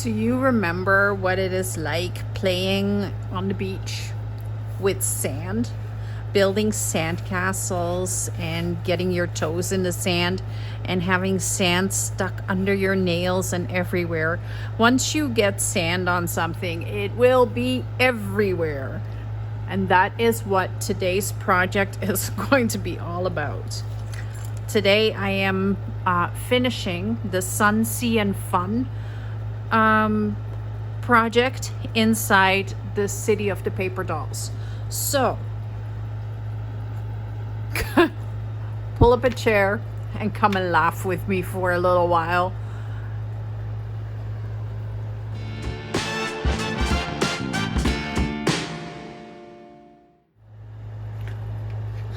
Do you remember what it is like playing on the beach with sand? Building sand castles and getting your toes in the sand and having sand stuck under your nails and everywhere. Once you get sand on something, it will be everywhere. And that is what today's project is going to be all about. Today I am finishing the Sun, Sea, and Fun project inside the city of the paper dolls. So pull up a chair and come and laugh with me for a little while.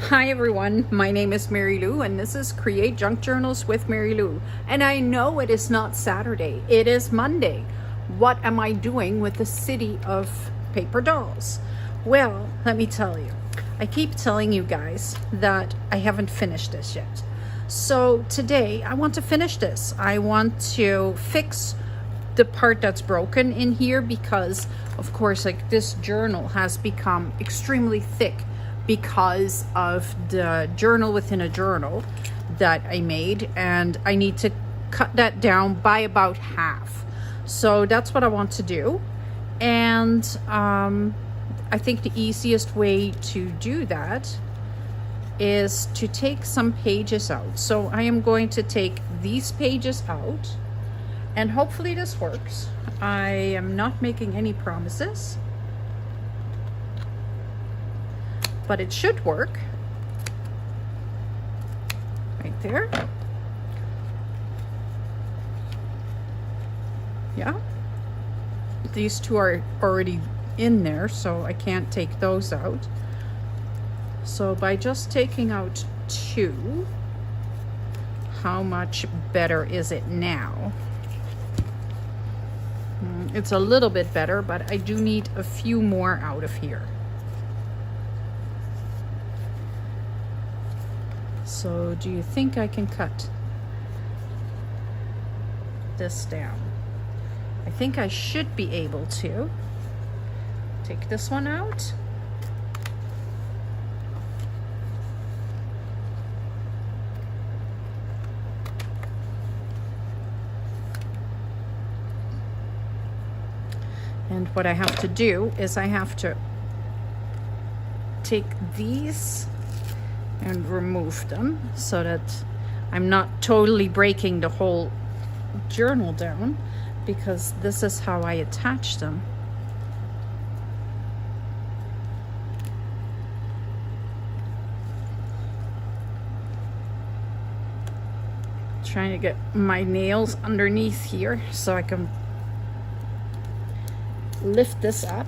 Hi everyone, my name is Mary Lou and this is Create Junk Journals with Mary Lou. And I know it is not Saturday, it is Monday. What am I doing with the city of paper dolls? Well, let me tell you. I keep telling you guys that I haven't finished this yet. So today I want to finish this. I want to fix the part that's broken in here because of course like this journal has become extremely thick because of the journal within a journal that I made, and I need to cut that down by about half. So that's what I want to do. And I think the easiest way to do that is to take some pages out. So I am going to take these pages out and hopefully this works. I am not making any promises, but it should work. Right there. Yeah. These two are already in there, so I can't take those out. So by just taking out two, how much better is it now? It's a little bit better, but I do need a few more out of here. So do you think I can cut this down? I think I should be able to. Take this one out. And what I have to do is I have to take these and remove them so that I'm not totally breaking the whole journal down, because this is how I attach them. Trying to get my nails underneath here so I can lift this up.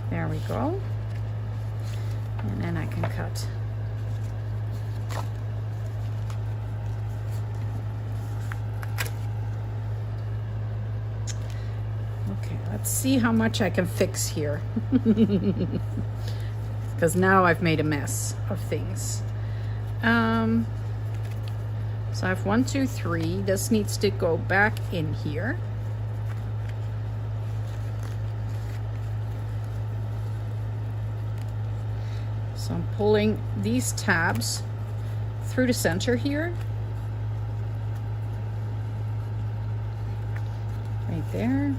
There we go. And then I can cut. Okay, let's see how much I can fix here. Because now I've made a mess of things. So I have 1, 2, 3. This needs to go back in here. So I'm pulling these tabs through the center here. Right there.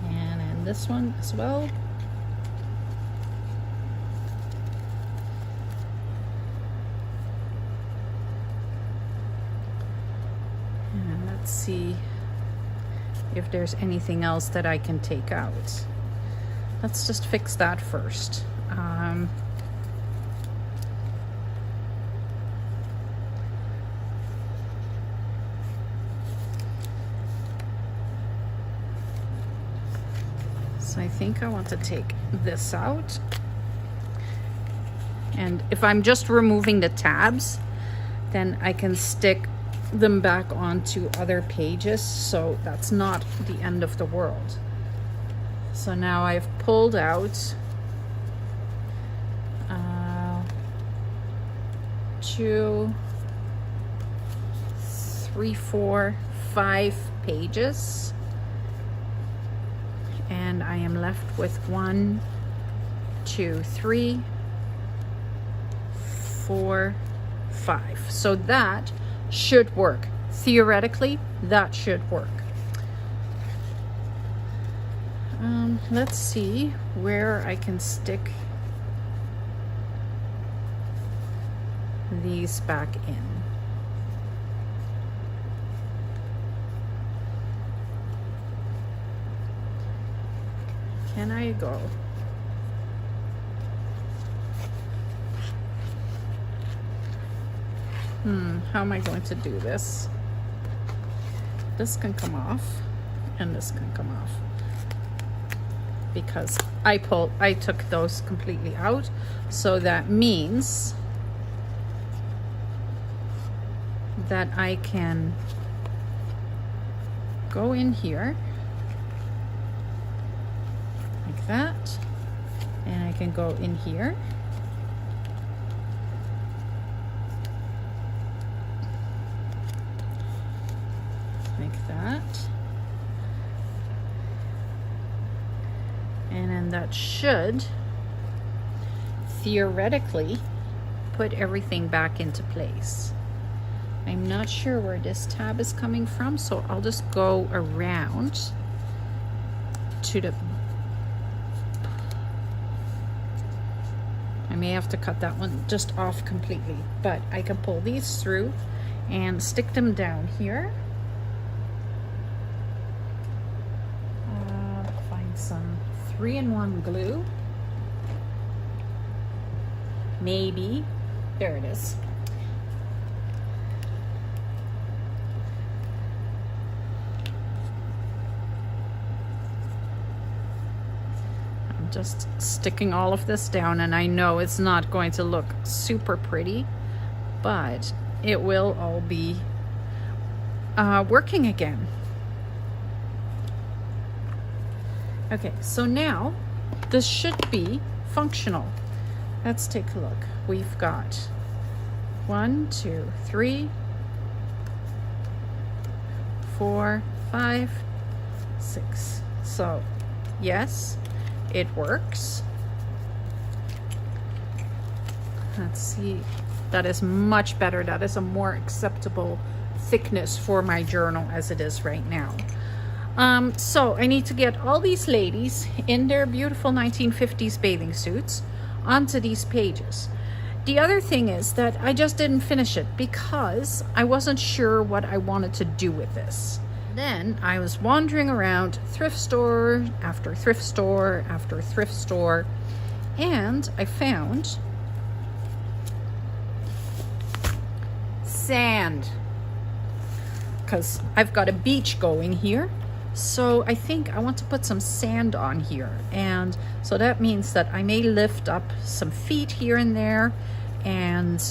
And then this one as well. And let's see if there's anything else that I can take out. Let's just fix that first. So I think I want to take this out. And if I'm just removing the tabs, then I can stick them back onto other pages. So that's not the end of the world. So now I've pulled out 2, 3, 4, 5 pages, and I am left with 1, 2, 3, 4, 5. So that should work. Theoretically, that should work. Let's see where I can stick these back in. Can I go? How am I going to do this? This can come off and this can come off, because I took those completely out. So that means that I can go in here like that, and I can go in here like that, and then that should theoretically put everything back into place. I'm not sure where this tab is coming from, so I'll just go around to the... I may have to cut that one just off completely, but I can pull these through and stick them down here. Find some 3-in-1 glue. Maybe. There it is. Just sticking all of this down, and I know it's not going to look super pretty, but it will all be working again. Okay, so now this should be functional. Let's take a look. We've got 1, 2, 3, 4, 5, 6. So yes, it works. Let's see. That is much better. That is a more acceptable thickness for my journal as it is right now. So I need to get all these ladies in their beautiful 1950s bathing suits onto these pages. The other thing is that I just didn't finish it because I wasn't sure what I wanted to do with this. Then I was wandering around thrift store after thrift store after thrift store, and I found sand, because I've got a beach going here. So I think I want to put some sand on here, and so that means that I may lift up some feet here and there, and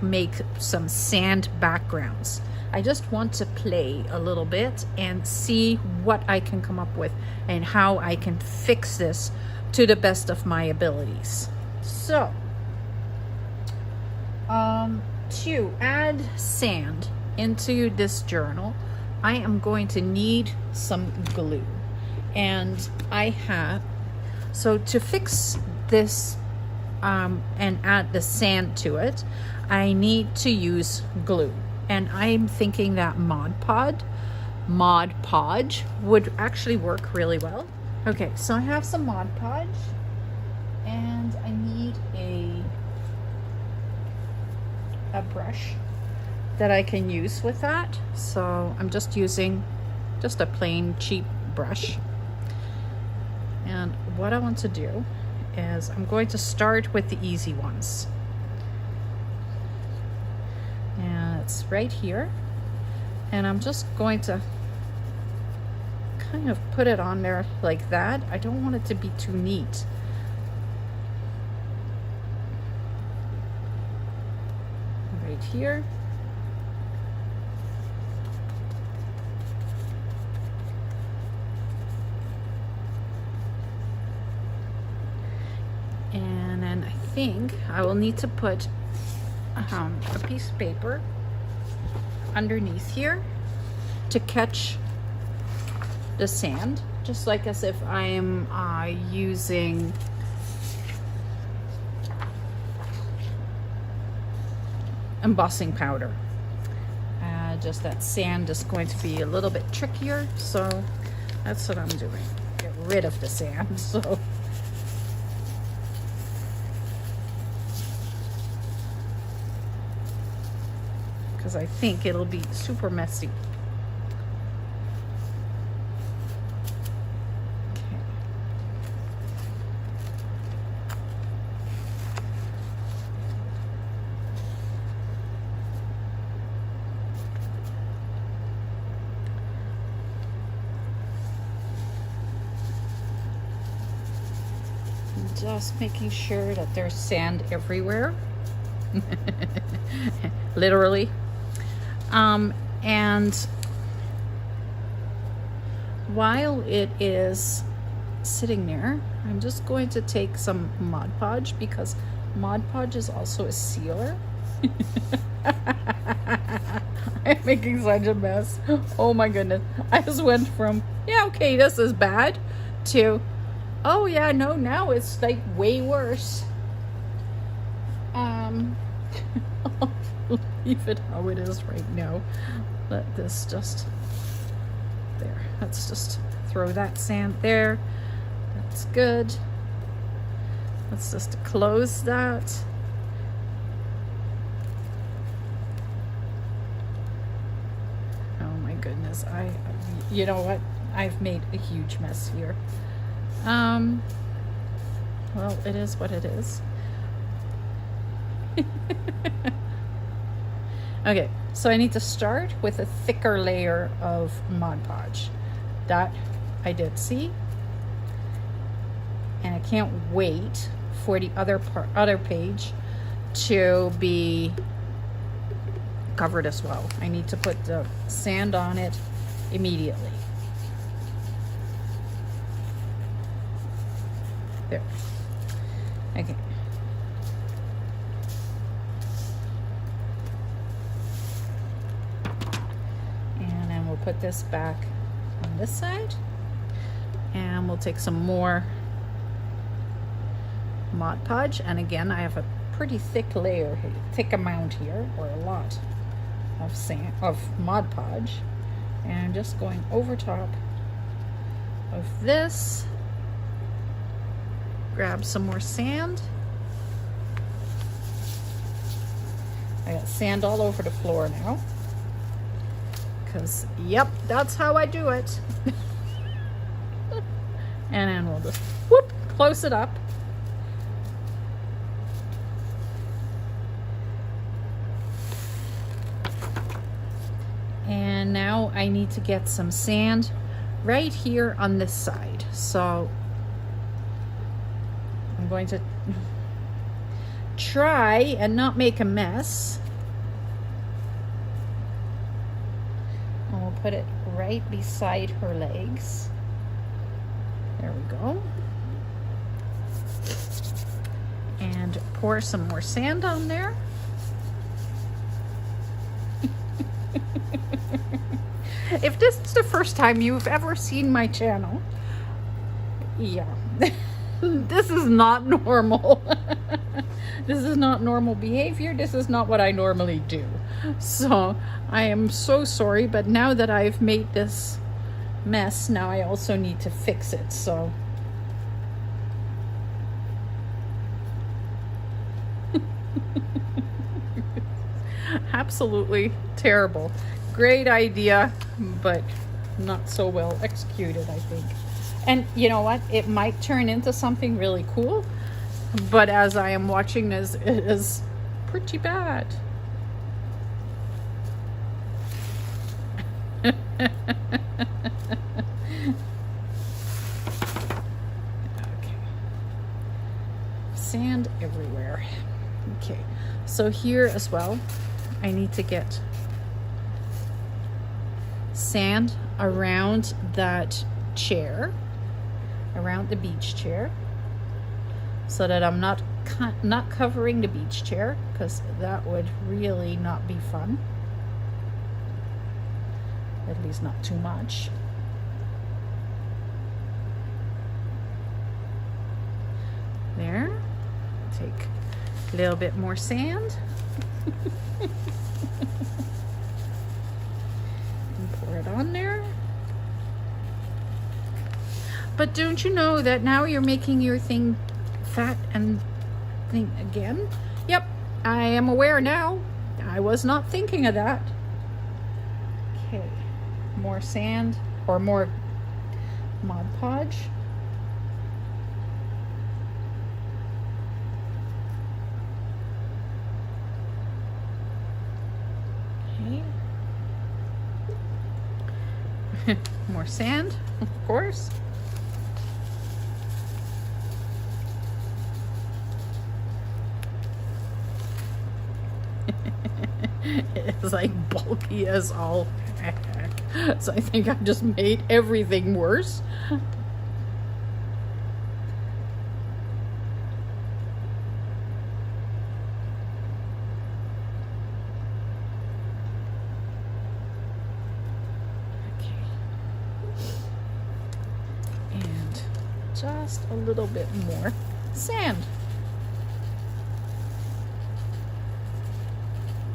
make some sand backgrounds. I just want to play a little bit and see what I can come up with and how I can fix this to the best of my abilities. So to add sand into this journal, I am going to need some glue, and so to fix this and add the sand to it, I need to use glue, and I'm thinking that Mod Podge would actually work really well. Okay, so I have some Mod Podge, and I need a brush that I can use with that. So I'm just using just a plain cheap brush, and what I want to do is I'm going to start with the easy ones, and it's right here, and I'm just going to kind of put it on there like that. I don't want it to be too neat. Right here. And then I think I will need to put a piece of paper underneath here to catch the sand, just like as if I am using embossing powder. Just that sand is going to be a little bit trickier, so that's what I'm doing. Get rid of the sand. So because I think it'll be super messy. Just making sure that there's sand everywhere. Literally. And while it is sitting there, I'm just going to take some Mod Podge, because Mod Podge is also a sealer. I'm making such a mess. Oh my goodness. I just went from, yeah, okay, this is bad, to, oh yeah, no, now it's like way worse. I'll leave it how it is right now. Let this just, there. Let's just throw that sand there. That's good. Let's just close that. Oh my goodness. You know what? I've made a huge mess here. Well, it is what it is. Okay, so I need to start with a thicker layer of Mod Podge. That I did see. And I can't wait for the other page to be covered as well. I need to put the sand on it immediately. There. Okay. And then we'll put this back on this side. And we'll take some more Mod Podge. And again, I have a pretty thick layer, thick amount here, or a lot of sand, of Mod Podge. And I'm just going over top of this. Grab some more sand. I got sand all over the floor now. Because, yep, that's how I do it. And then we'll just, whoop, close it up. And now I need to get some sand right here on this side. So I'm going to try and not make a mess. And we'll put it right beside her legs. There we go. And pour some more sand on there. If this is the first time you've ever seen my channel, yeah, this is not normal. This is not normal behavior. This is not what I normally do. So I am so sorry, but now that I've made this mess, now I also need to fix it. So absolutely terrible. Great idea, but not so well executed, I think. And you know what? It might turn into something really cool, but as I am watching this, it is pretty bad. Okay. Sand everywhere. Okay, so here as well, I need to get sand around that chair, around the beach chair, so that I'm not not covering the beach chair because that would really not be fun. At least not too much. There. Take a little bit more sand. And pour it on there. But don't you know that now you're making your thing fat and thing again? Yep, I am aware now. I was not thinking of that. Okay, more sand or more Mod Podge. Okay. More sand, of course. It's like bulky as all heck. So I think I just made everything worse. Okay. And just a little bit more sand.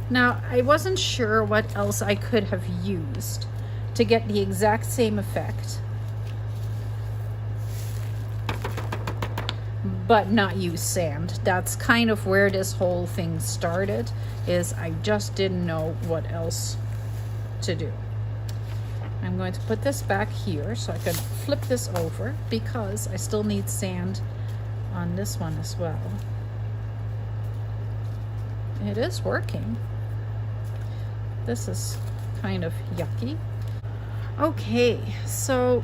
Now, I wasn't sure what else I could have used to get the exact same effect, but not use sand. That's kind of where this whole thing started, is I just didn't know what else to do. I'm going to put this back here so I can flip this over because I still need sand on this one as well. It is working. This is kind of yucky. Okay, so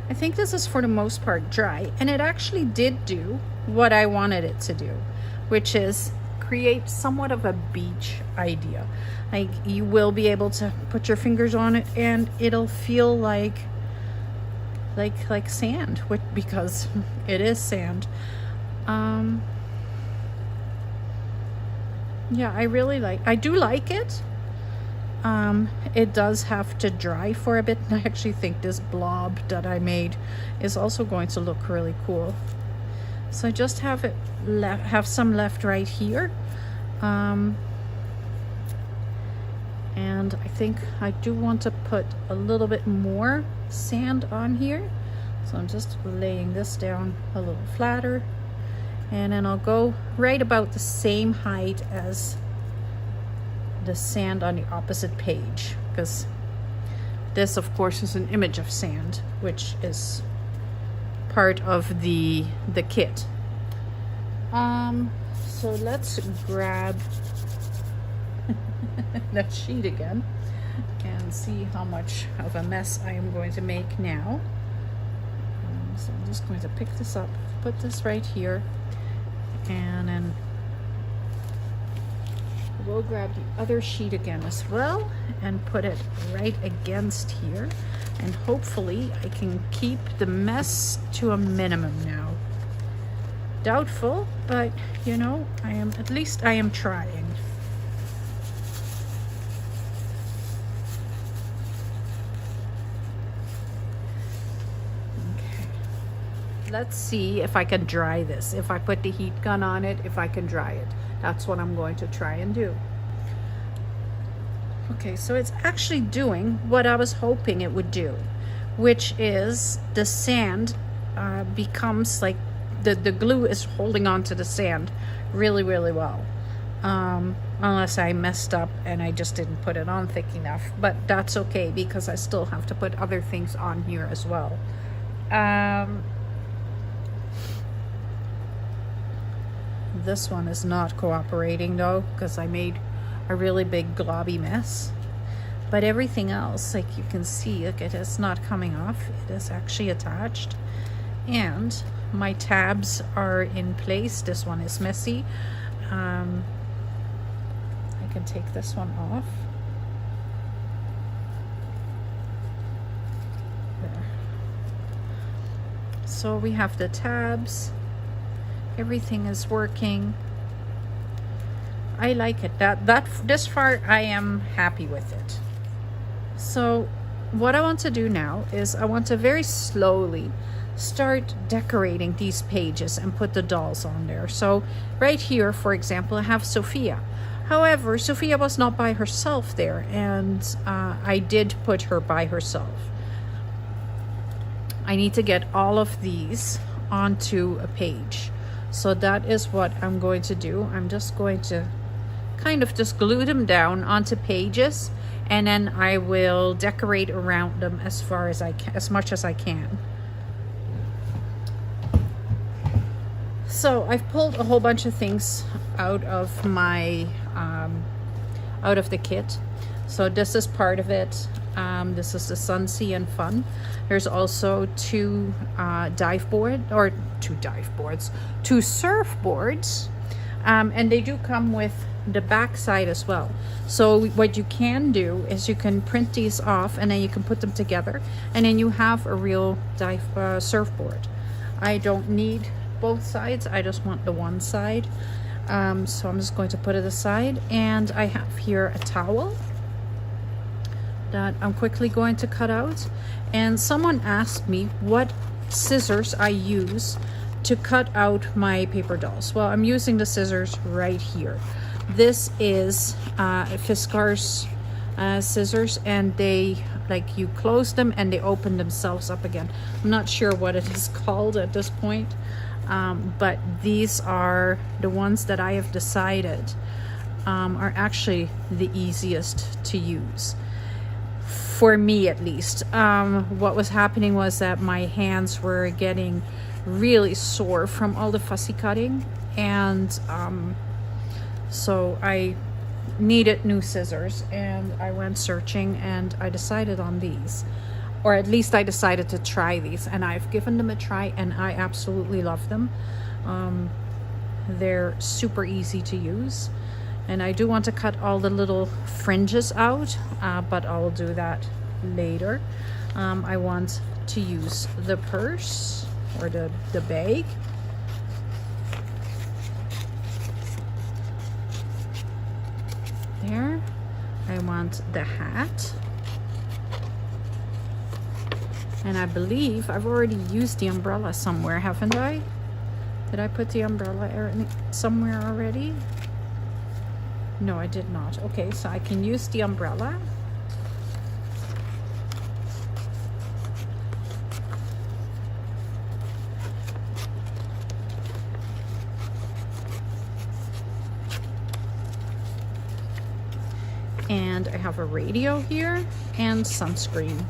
I think this is for the most part dry, and it actually did do what I wanted it to do, which is create somewhat of a beach idea. Like, you will be able to put your fingers on it and it'll feel like sand, because it is sand. Yeah, I do like it. It does have to dry for a bit, and I actually think this blob that I made is also going to look really cool. So I just have some left right here, and I think I do want to put a little bit more sand on here, so I'm just laying this down a little flatter, and then I'll go right about the same height as the sand on the opposite page, because this of course is an image of sand, which is part of the kit. So let's grab that sheet again and see how much of a mess I am going to make now. So I'm just going to pick this up, put this right here, and then we'll grab the other sheet again as well and put it right against here, and hopefully I can keep the mess to a minimum now. Doubtful, but you know, at least I am trying. Okay, let's see if I can dry this. If I put the heat gun on it, if I can dry it. That's what I'm going to try and do. Okay, so it's actually doing what I was hoping it would do, which is the sand becomes like the glue is holding on to the sand really, really well. Unless I messed up and I just didn't put it on thick enough, but that's okay because I still have to put other things on here as well. This one is not cooperating though, because I made a really big globby mess. But everything else, like you can see, look, it is not coming off. It is actually attached. And my tabs are in place. This one is messy. I can take this one off. There. So we have the tabs. Everything is working. I like it. This far I am happy with it. So what I want to do now is I want to very slowly start decorating these pages and put the dolls on there. So right here, for example, I have Sophia. However, Sophia was not by herself there, and I did put her by herself. I need to get all of these onto a page. So that is what I'm going to do. I'm just going to kind of just glue them down onto pages, and then I will decorate around them as far as I can, as much as I can. So I've pulled a whole bunch of things out of my out of the kit. So this is part of it. This is the Sun, Sea and Fun. There's also two surfboards, and they do come with the back side as well. So what you can do is you can print these off, and then you can put them together, and then you have a real surfboard. I don't need both sides, I just want the one side. So I'm just going to put it aside, and I have here a towel that I'm quickly going to cut out. And someone asked me what scissors I use to cut out my paper dolls. Well, I'm using the scissors right here. This is Fiskars scissors, and they, like, you close them and they open themselves up again. I'm not sure what it is called at this point, but these are the ones that I have decided are actually the easiest to use. For me, at least. What was happening was that my hands were getting really sore from all the fussy cutting, and so I needed new scissors, and I went searching and I decided on these, or at least I decided to try these, and I've given them a try and I absolutely love them. They're super easy to use, and I do want to cut all the little fringes out, but I'll do that later. I want to use the purse or the bag. There. I want the hat. And I believe I've already used the umbrella somewhere, haven't I? Did I put the umbrella somewhere already? No, I did not. Okay, so I can use the umbrella. And I have a radio here and sunscreen.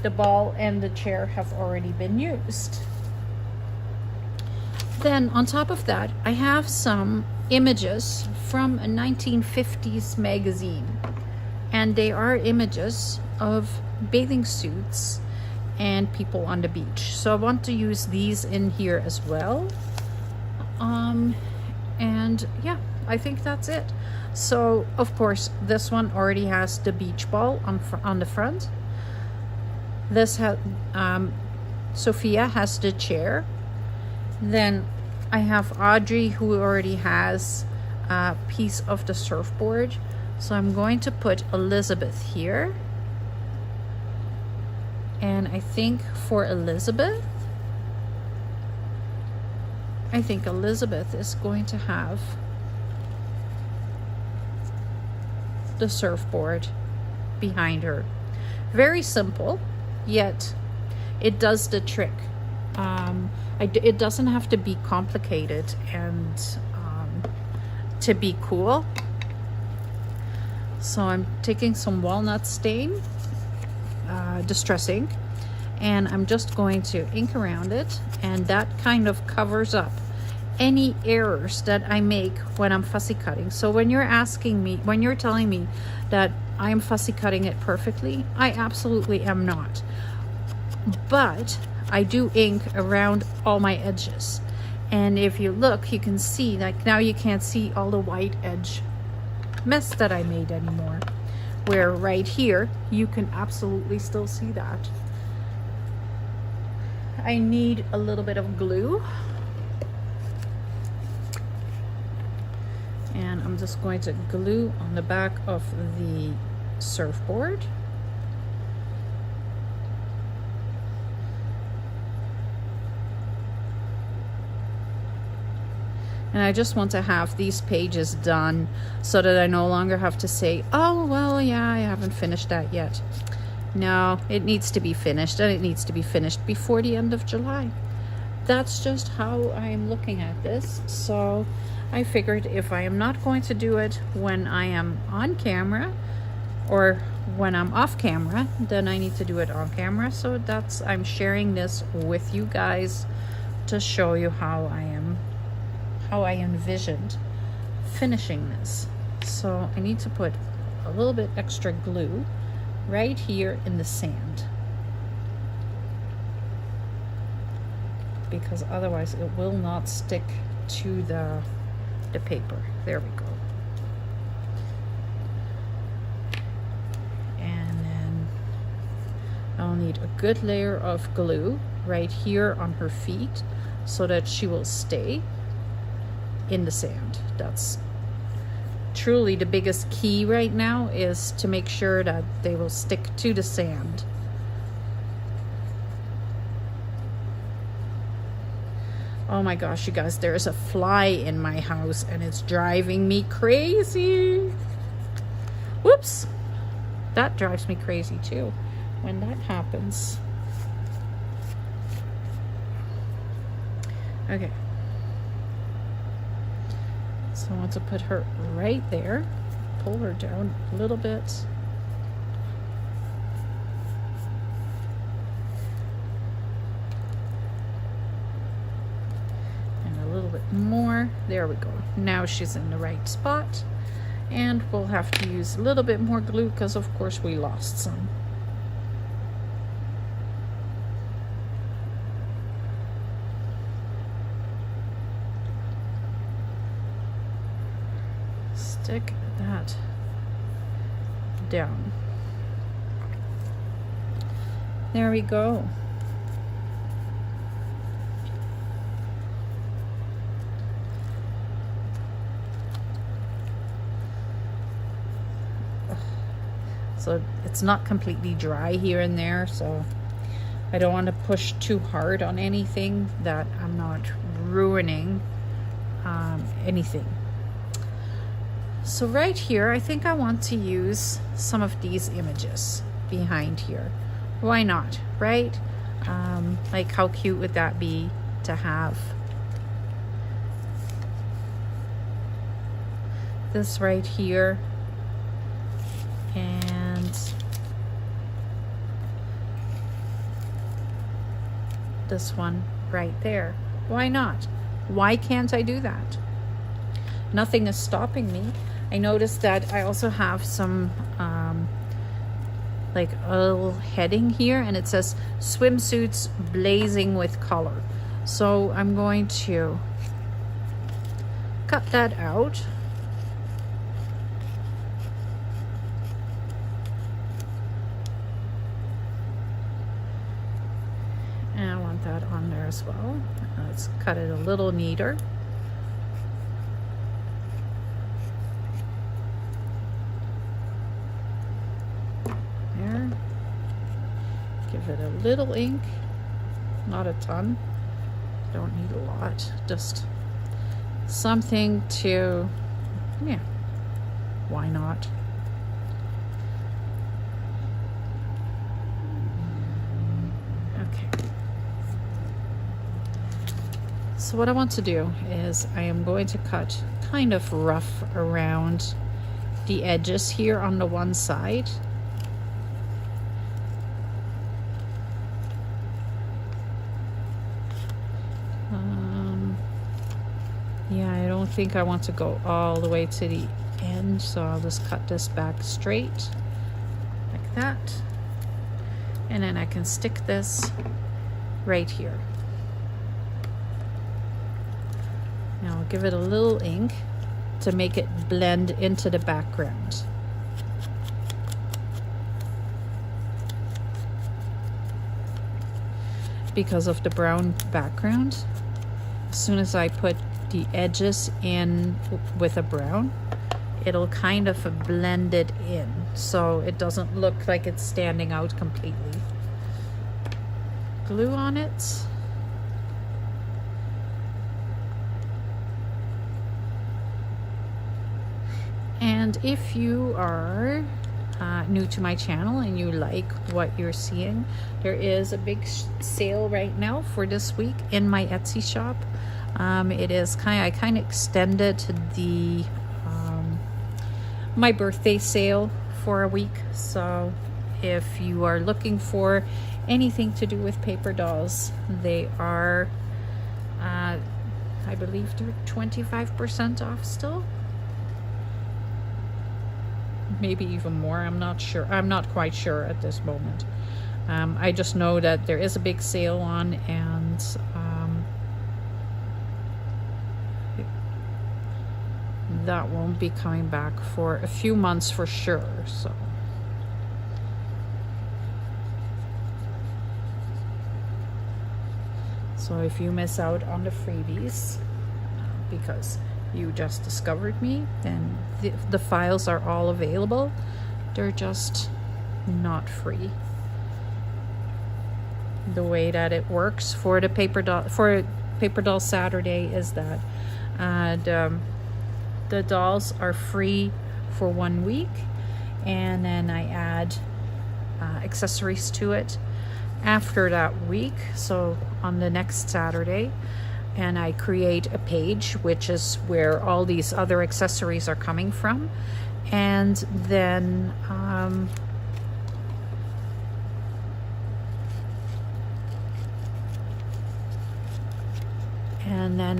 The ball and the chair have already been used. Then on top of that, I have some images from a 1950s magazine, and they are images of bathing suits and people on the beach. So I want to use these in here as well. And yeah, I think that's it. So of course this one already has the beach ball on the front. This has Sophia has the chair. Then I have Audrey, who already has a piece of the surfboard. So I'm going to put Elizabeth here. And I think for Elizabeth, Elizabeth is going to have the surfboard behind her. Very simple, yet it does the trick. It doesn't have to be complicated and to be cool. So I'm taking some walnut stain, distress ink, and I'm just going to ink around it, and that kind of covers up any errors that I make when I'm fussy cutting. So when you're telling me that I'm fussy cutting it perfectly, I absolutely am not. But I do ink around all my edges. And if you look, you can see, like now you can't see all the white edge mess that I made anymore. Where right here, you can absolutely still see that. I need a little bit of glue. I'm just going to glue on the back of the surfboard. And I just want to have these pages done so that I no longer have to say, oh, well, yeah, I haven't finished that yet. No, it needs to be finished, and it needs to be finished before the end of July. That's just how I'm looking at this. So I figured if I am not going to do it when I am on camera or when I'm off camera, then I need to do it on camera. So I'm sharing this with you guys to show you how I envisioned finishing this. So I need to put a little bit extra glue right here in the sand, because otherwise it will not stick to the paper. There we go. And then I'll need a good layer of glue right here on her feet so that she will stay in the sand. That's truly the biggest key right now, is to make sure that they will stick to the sand. Oh my gosh, you guys, there's a fly in my house and it's driving me crazy. Whoops. That drives me crazy too when that happens. Okay. So I want to put her right there, pull her down a little bit. And a little bit more. There we go. Now she's in the right spot. And we'll have to use a little bit more glue because of course we lost some. Stick that down. There we go. So it's not completely dry here and there, so I don't want to push too hard on anything that I'm not ruining anything. So right here, I think I want to use some of these images behind here. Why not, right? Like how cute would that be to have this right here and this one right there. Why not? Why can't I do that? Nothing is stopping me. I noticed that I also have some like a little heading here, and it says swimsuits blazing with color. So I'm going to cut that out. And I want that on there as well. Let's cut it a little neater. Give it a little ink, not a ton, don't need a lot, just something to, yeah, why not? Okay. So what I want to do is I am going to cut kind of rough around the edges here on the one side. Yeah, I don't think I want to go all the way to the end, so I'll just cut this back straight like that. And then I can stick this right here. Now I'll give it a little ink to make it blend into the background. Because of the brown background, as soon as I put the edges in with a brown, it'll kind of blend it in so it doesn't look like it's standing out completely. Glue on it. And if you are new to my channel and you like what you're seeing, there is a big sale right now for this week in my Etsy shop. It is I kind of extended the my birthday sale for a week. So if you are looking for anything to do with paper dolls, they are I believe they're 25% off still, maybe even more. I'm not sure. I'm not quite sure at this moment. I just know that there is a big sale on, and that won't be coming back for a few months for sure. So if you miss out on the freebies because you just discovered me, then the files are all available. They're just not free. The way that it works for the paper doll Saturday is that the dolls are free for 1 week, and then I add accessories to it after that week, so on the next Saturday, and I create a page which is where all these other accessories are coming from. And then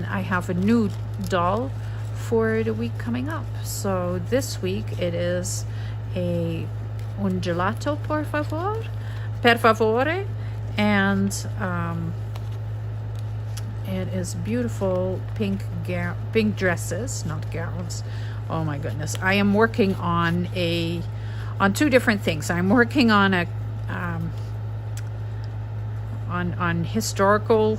I have a new doll for the week coming up. So this week it is a un gelato per favore, and it is beautiful pink dresses, not gowns. Oh my goodness. I am working on two different things. I'm working on a on historical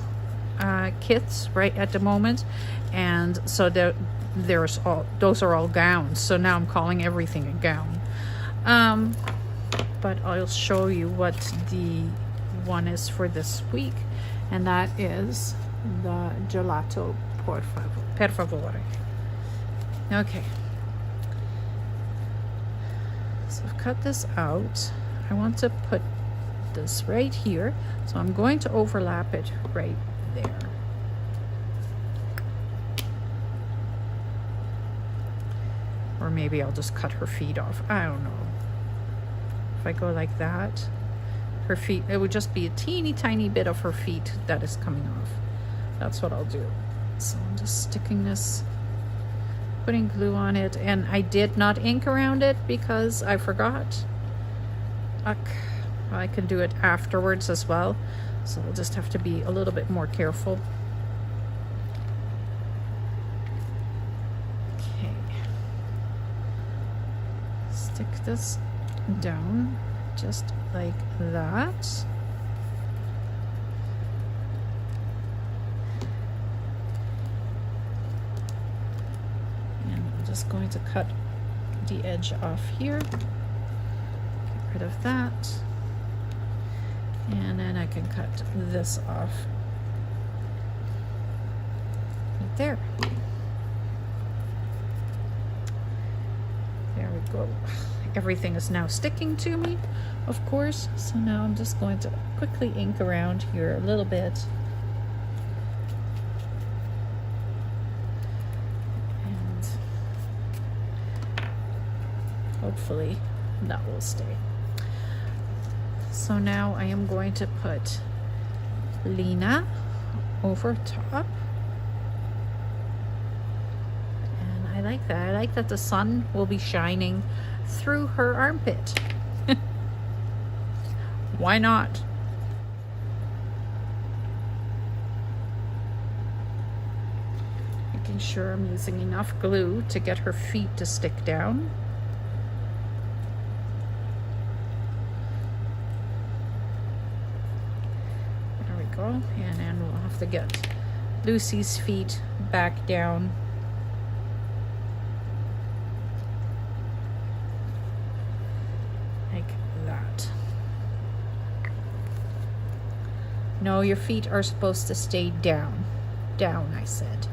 kits right at the moment, and so those are all gowns. So now I'm calling everything a gown. But I'll show you what the one is for this week, and that is the gelato per favore. Okay, so I've cut this out. I want to put this right here, so I'm going to overlap it right there. Or maybe I'll just cut her feet off. I don't know. If I go like that, her feet, it would just be a teeny tiny bit of her feet that is coming off. That's what I'll do. So I'm just sticking this, putting glue on it, and I did not ink around it because I forgot. I can do it afterwards as well, so I'll just have to be a little bit more careful. Okay. Stick this down just like that. And I'm just going to cut the edge off here. Get rid of that. And then I can cut this off right there. There we go. Everything is now sticking to me, of course. So now I'm just going to quickly ink around here a little bit. And hopefully that will stay. So now I am going to put Lena over top. And I like that. I like that the sun will be shining through her armpit. Why not? Making sure I'm using enough glue to get her feet to stick down. There we go. And then we'll have to get Lucy's feet back down. No, your feet are supposed to stay down. Down, I said.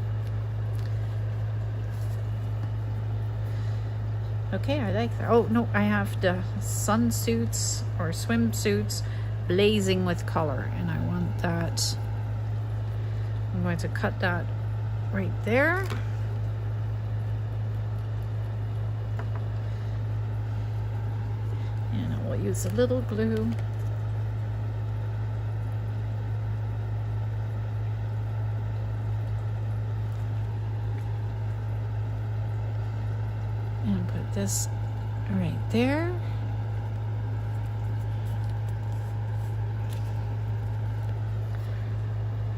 Okay, I like that. Oh, no, I have the sunsuits or swimsuits blazing with color, and I want that. I'm going to cut that right there. And I will use a little glue. And put this right there.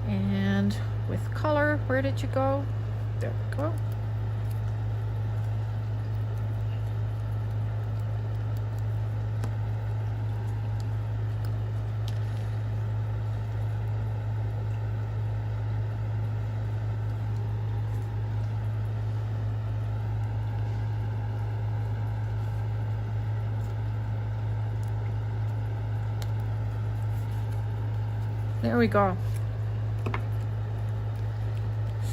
And with color, where did you go? There we go. There we go.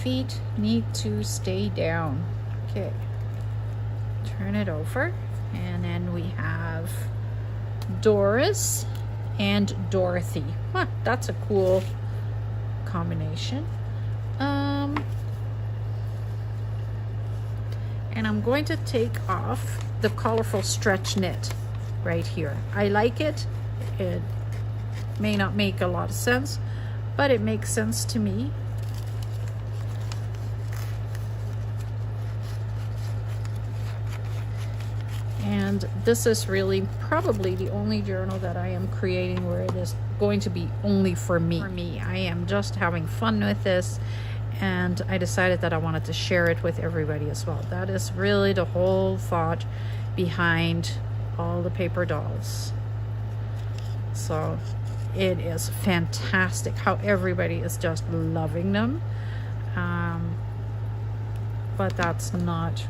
Feet need to stay down. Okay. Turn it over. And then we have Doris and Dorothy. Huh, that's a cool combination. And I'm going to take off the colorful stretch knit right here. I like it. It may not make a lot of sense, but it makes sense to me. And this is really probably the only journal that I am creating where it is going to be only for me. I am just having fun with this, and I decided that I wanted to share it with everybody as well. That is really the whole thought behind all the paper dolls. So it is fantastic how everybody is just loving them. But that's not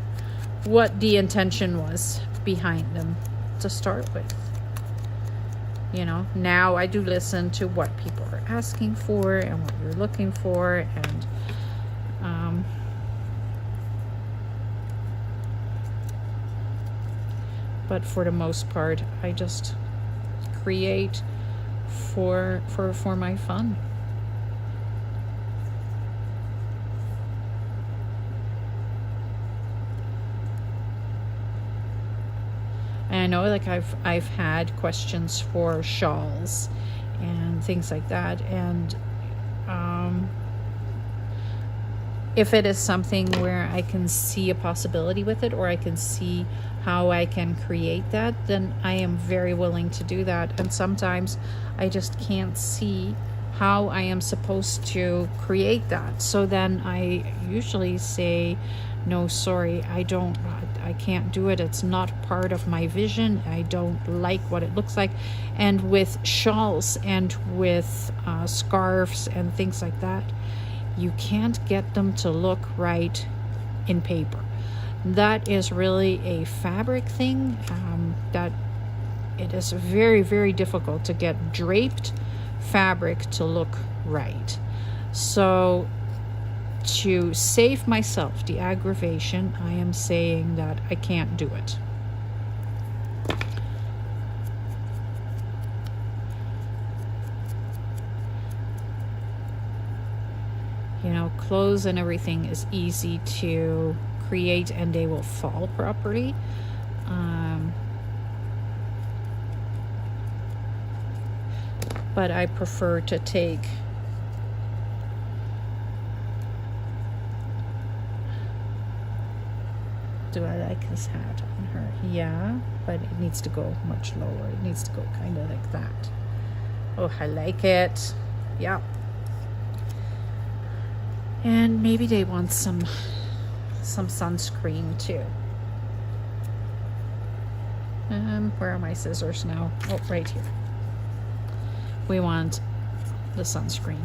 what the intention was behind them to start with. You know, now I do listen to what people are asking for and what you're looking for, and but for the most part, I just create for my fun. And I know, like, I've had questions for shawls and things like that, and if it is something where I can see a possibility with it, or I can see how I can create that, then I am very willing to do that. And sometimes I just can't see how I am supposed to create that. So then I usually say, no, sorry, I can't do it. It's not part of my vision. I don't like what it looks like. And with shawls and with scarves and things like that, you can't get them to look right in paper. That is really a fabric thing, that it is very, very difficult to get draped fabric to look right. So to save myself the aggravation, I am saying that I can't do it. You know, clothes and everything is easy to create and they will fall properly. But I prefer to take do I like his hat on her? Yeah, but it needs to go much lower. It needs to go kind of like that. Oh, I like it. Yeah. And maybe they want some sunscreen too. Where are my scissors now? Oh, right here. We want the sunscreen.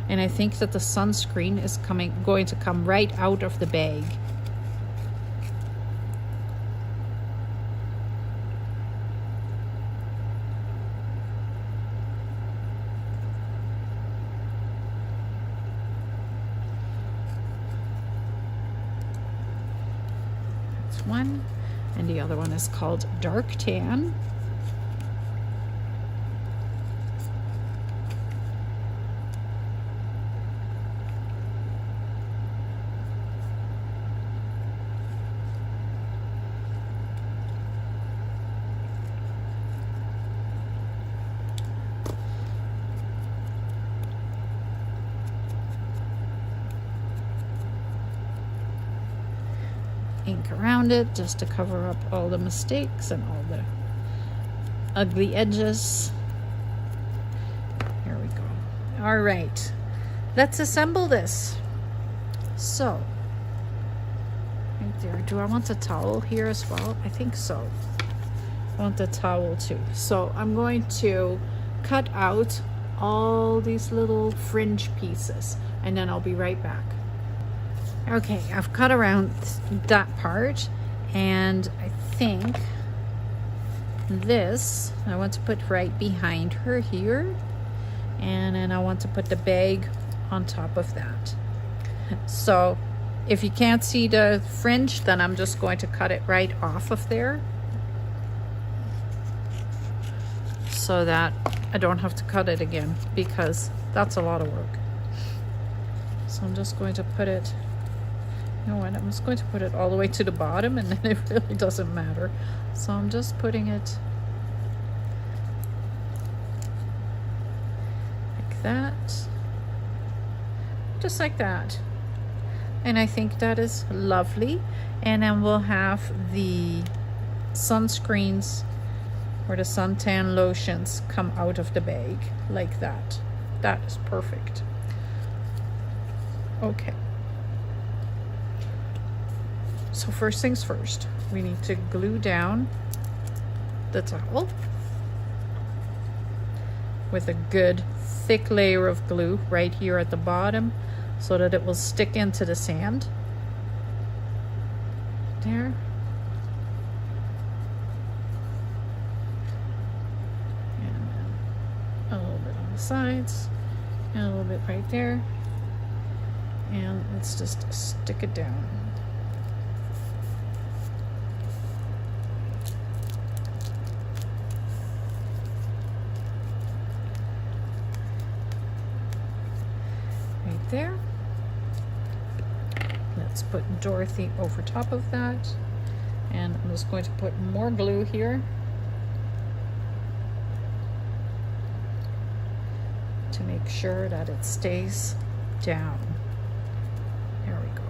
And I think that the sunscreen is going to come right out of the bag. That's one. And the other one is called Dark Tan. Ink around it just to cover up all the mistakes and all the ugly edges. Here we go. All right, let's assemble this. So, right there. Do I want a towel here as well? I think so. I want the towel too. So I'm going to cut out all these little fringe pieces and then I'll be right back. Okay, I've cut around that part, and I think this I want to put right behind her here, and then I want to put the bag on top of that. So if you can't see the fringe, then I'm just going to cut it right off of there so that I don't have to cut it again, because that's a lot of work. So I'm just going to put it, you know what, I'm just going to put it all the way to the bottom, and then it really doesn't matter. So I'm just putting it like that, just like that. And I think that is lovely. And then we'll have the sunscreens or the suntan lotions come out of the bag like that. That is perfect. Okay. So first things first, we need to glue down the towel with a good thick layer of glue right here at the bottom so that it will stick into the sand. There. And then a little bit on the sides and a little bit right there. And let's just stick it down. There. Let's put Dorothy over top of that, and I'm just going to put more glue here to make sure that it stays down. There we go.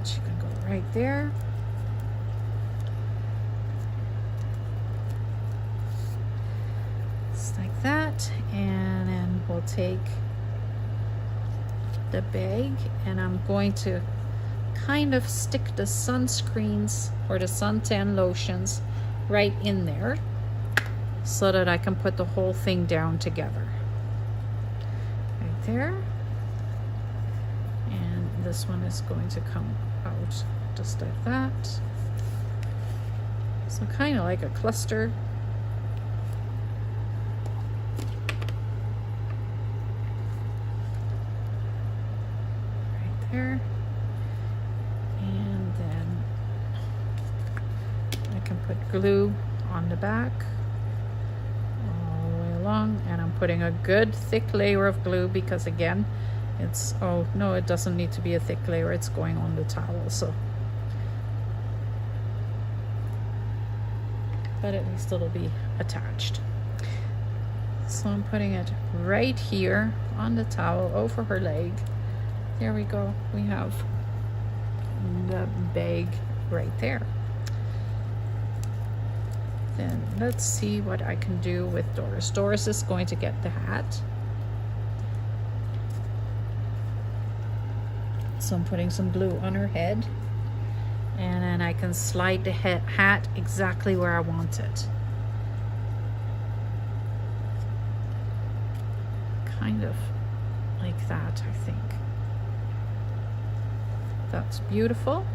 She can go right there. Just like that. And then we'll take the bag, and I'm going to kind of stick the sunscreens or the suntan lotions right in there so that I can put the whole thing down together. Right there. And this one is going to come out just like that. So kind of like a cluster. Right there. And then I can put glue on the back all the way along, and I'm putting a good thick layer of glue because again, it's, oh no, it doesn't need to be a thick layer, it's going on the towel, so. But at least it'll be attached. So I'm putting it right here on the towel over her leg. There we go. We have the bag right there. Then let's see what I can do with Doris. Doris is going to get the hat. So I'm putting some glue on her head. And then I can slide the hat exactly where I want it. Kind of like that, I think. That's beautiful.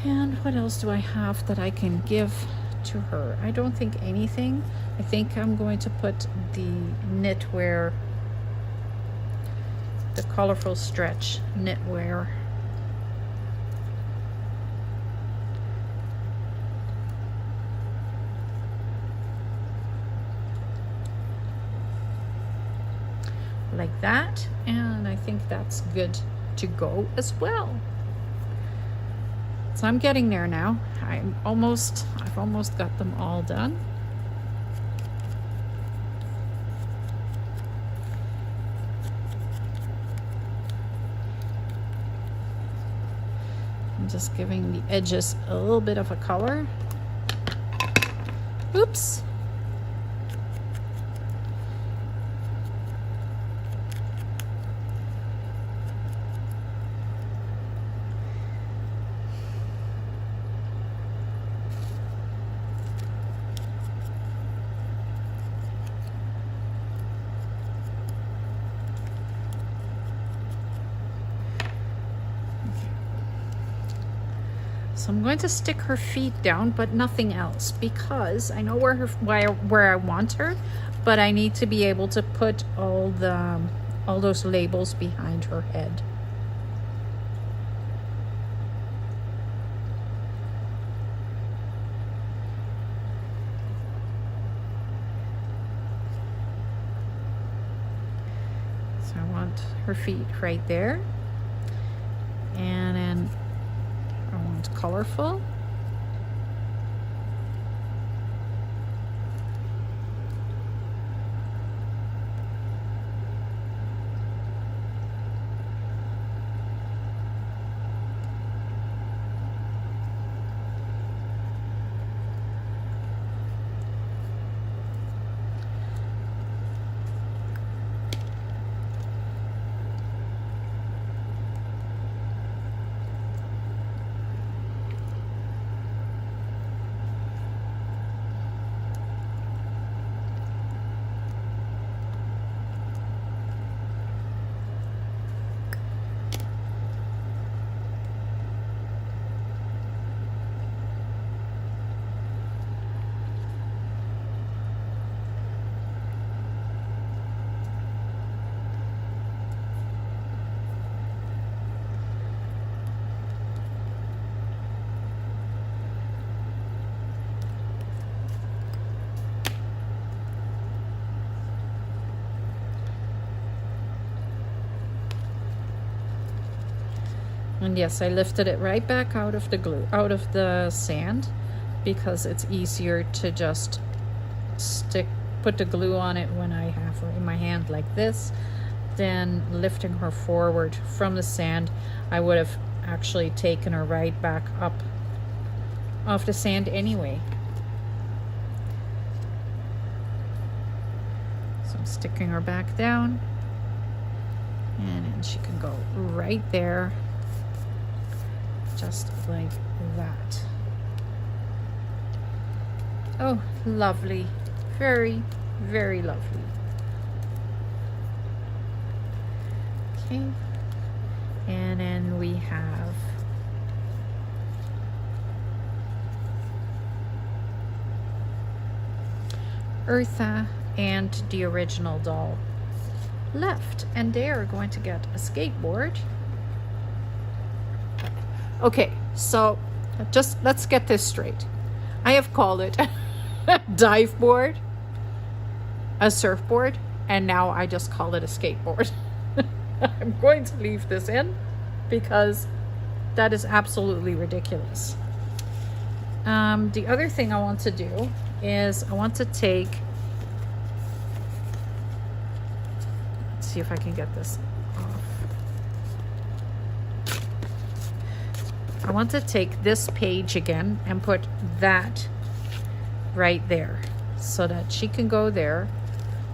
And what else do I have that I can give to her? I don't think anything. I think I'm going to put the knitwear, the colorful stretch knitwear. Like that, and I think that's good to go as well. So I'm getting there now. I've almost got them all done. I'm just giving the edges a little bit of a color. Oops. So I'm going to stick her feet down, but nothing else, because I know where I want her, but I need to be able to put all those labels behind her head. So I want her feet right there, and then I want colorful. And yes, I lifted it right back out of the glue, out of the sand, because it's easier to just put the glue on it when I have her in my hand like this, than lifting her forward from the sand. I would have actually taken her right back up off the sand anyway. So I'm sticking her back down, and then she can go right there. Just like that. Oh, lovely. Very, very lovely. Okay. And then we have Eartha and the original doll left, and they are going to get a skateboard. Okay, so just let's get this straight. I have called it a dive board, a surfboard, and now I just call it a skateboard. I'm going to leave this in because that is absolutely ridiculous. The other thing I want to do is I want to take, let's see if I can get this off. I want to take this page again and put that right there so that she can go there.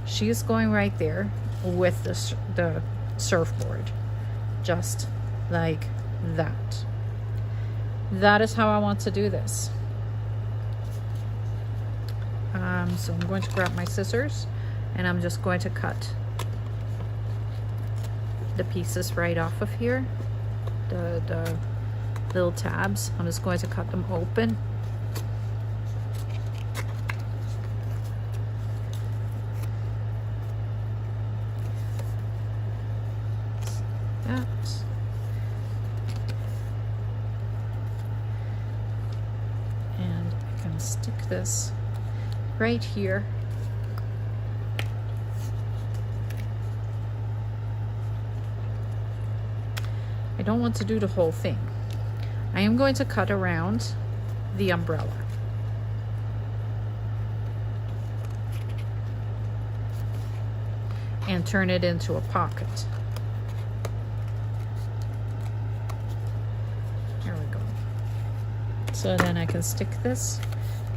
She's going right there with the surfboard, just like that. that is how I want to do this. So I'm going to grab my scissors and I'm just going to cut the pieces right off of here, the little tabs. I'm just going to cut them open. That. And I can stick this right here. I don't want to do the whole thing. I am going to cut around the umbrella. And turn it into a pocket. There we go. So then I can stick this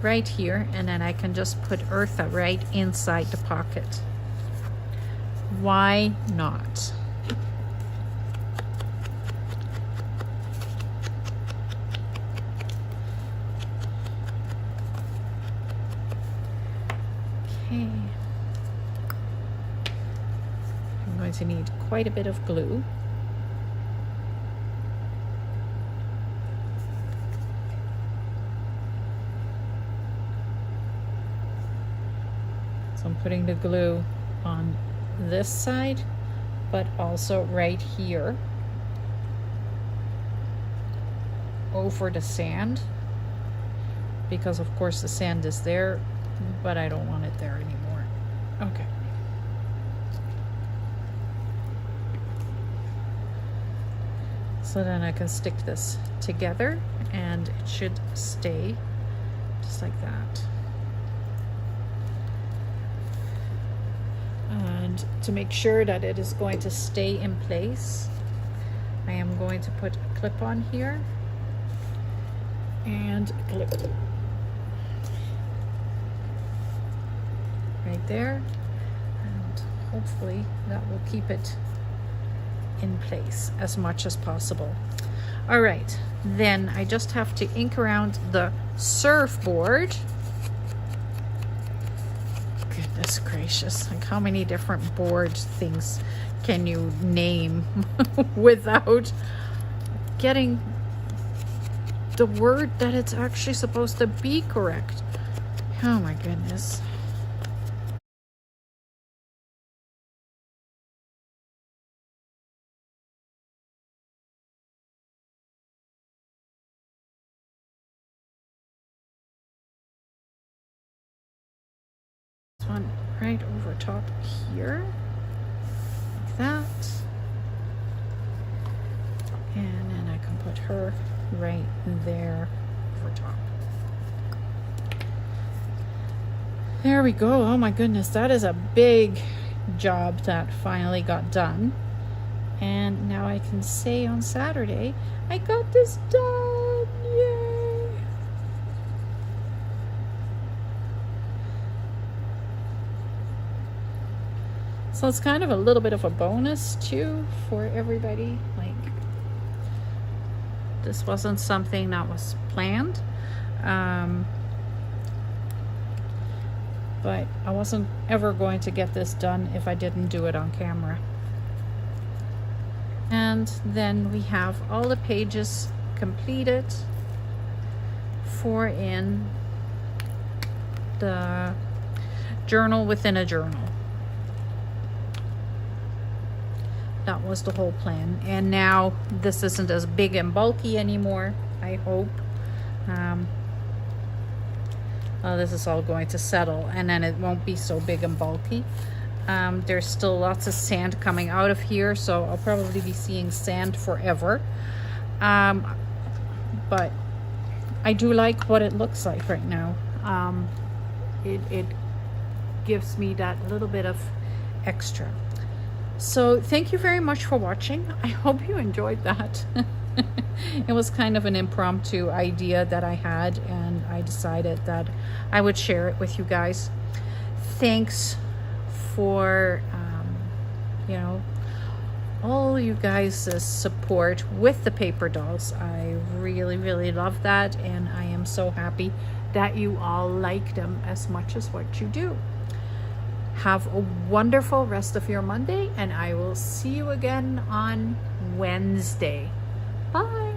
right here, and then I can just put Eartha right inside the pocket. Why not? Okay. I'm going to need quite a bit of glue. So I'm putting the glue on this side, but also right here over the sand, because of course the sand is there, but I don't want it there anymore. Okay. So then I can stick this together and it should stay just like that. And to make sure that it is going to stay in place, I am going to put a clip on here and a clip right there, and hopefully that will keep it in place as much as possible. All right, then I just have to ink around the surfboard. Goodness gracious, like how many different board things can you name without getting the word that it's actually supposed to be correct? Oh my goodness. One right over top here, like that, and then I can put her right there over top. There we go. Oh my goodness, that is a big job that finally got done, and now I can say on Saturday I got this done. Yay! So it's kind of a little bit of a bonus too for everybody. Like, this wasn't something that was planned, but I wasn't ever going to get this done if I didn't do it on camera. And then we have all the pages completed for in the journal within a journal. That was the whole plan, and now this isn't as big and bulky anymore, I hope. This is all going to settle, and then it won't be so big and bulky. There's still lots of sand coming out of here, so I'll probably be seeing sand forever. But I do like what it looks like right now. It gives me that little bit of extra. So thank you very much for watching. I hope you enjoyed that. It was kind of an impromptu idea that I had, and I decided that I would share it with you guys. Thanks for, all you guys' support with the paper dolls. I really, really love that, and I am so happy that you all like them as much as what you do. Have a wonderful rest of your Monday, and I will see you again on Wednesday. Bye.